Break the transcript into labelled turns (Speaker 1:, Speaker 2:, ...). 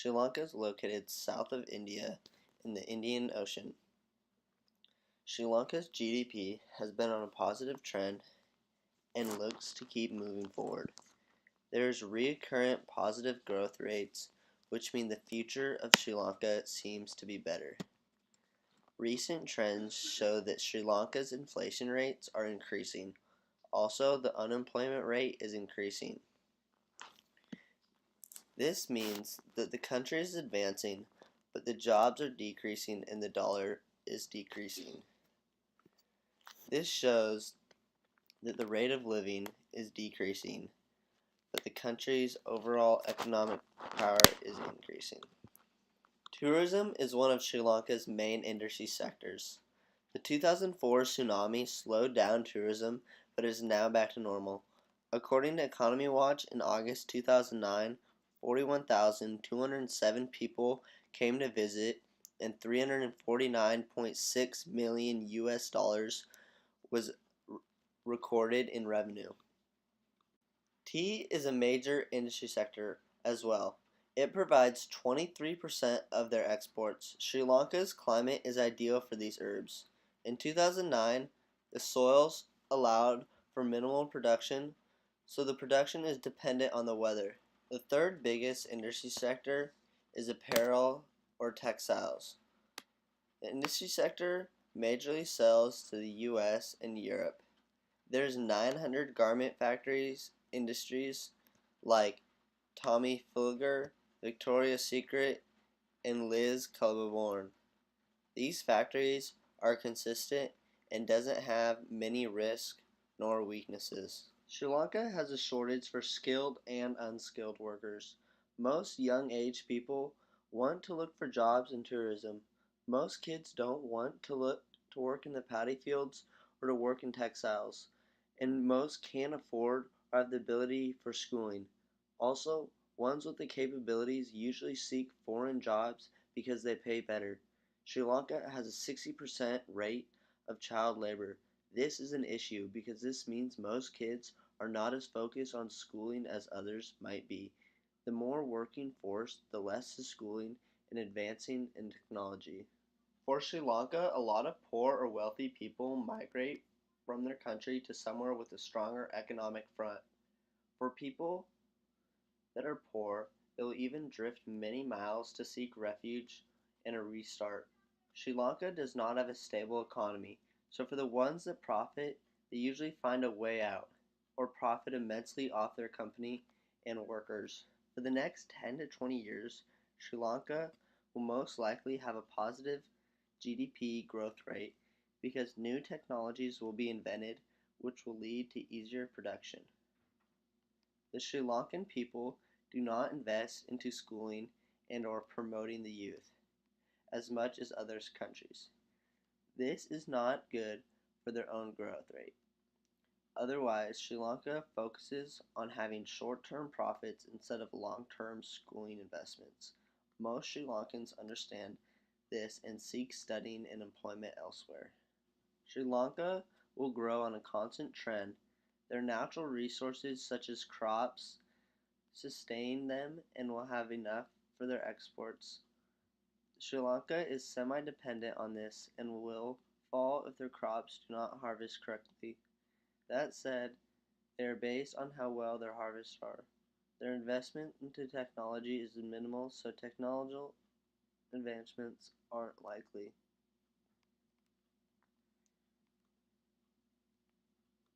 Speaker 1: Sri Lanka is located south of India in the Indian Ocean. Sri Lanka's GDP has been on a positive trend and looks to keep moving forward. There is recurrent positive growth rates, which mean the future of Sri Lanka seems to be better. Recent trends show that Sri Lanka's inflation rates are increasing. Also, the unemployment rate is increasing. This means that the country is advancing, but the jobs are decreasing and the dollar is decreasing. This shows that the rate of living is decreasing, but the country's overall economic power is increasing. Tourism is one of Sri Lanka's main industry sectors. The 2004 tsunami slowed down tourism, but is now back to normal. According to Economy Watch, in August 2009, 41,207 people came to visit, and $349.6 million was recorded in revenue. Tea is a major industry sector as well. It provides 23% of their exports. Sri Lanka's climate is ideal for these herbs. In 2009, the soils allowed for minimal production, so the production is dependent on the weather. The third biggest industry sector is apparel or textiles. The industry sector majorly sells to the US and Europe. There's 900 garment industries like Tommy Hilfiger, Victoria's Secret, and Liz Claiborne. These factories are consistent and doesn't have many risks nor weaknesses. Sri Lanka has a shortage for skilled and unskilled workers. Most young age people want to look for jobs in tourism. Most kids don't want to work in the paddy fields or to work in textiles, and most can't afford or have the ability for schooling. Also, ones with the capabilities usually seek foreign jobs because they pay better. Sri Lanka has a 60% rate of child labor. This is an issue because this means most kids are not as focused on schooling as others might be. The more working force, the less is schooling and advancing in technology. For Sri Lanka, a lot of poor or wealthy people migrate from their country to somewhere with a stronger economic front. For people that are poor, they will even drift many miles to seek refuge and a restart. Sri Lanka does not have a stable economy, so for the ones that profit, they usually find a way out, or profit immensely off their company and workers. For the next 10 to 20 years, Sri Lanka will most likely have a positive GDP growth rate because new technologies will be invented which will lead to easier production. The Sri Lankan people do not invest into schooling and or promoting the youth as much as other countries. This is not good for their own growth rate. Otherwise, Sri Lanka focuses on having short-term profits instead of long-term schooling investments. Most Sri Lankans understand this and seek studying and employment elsewhere. Sri Lanka will grow on a constant trend. Their natural resources such as crops sustain them and will have enough for their exports. Sri Lanka is semi-dependent on this and will fall if their crops do not harvest correctly. That said, they are based on how well their harvests are. Their investment into technology is minimal, so technological advancements aren't likely.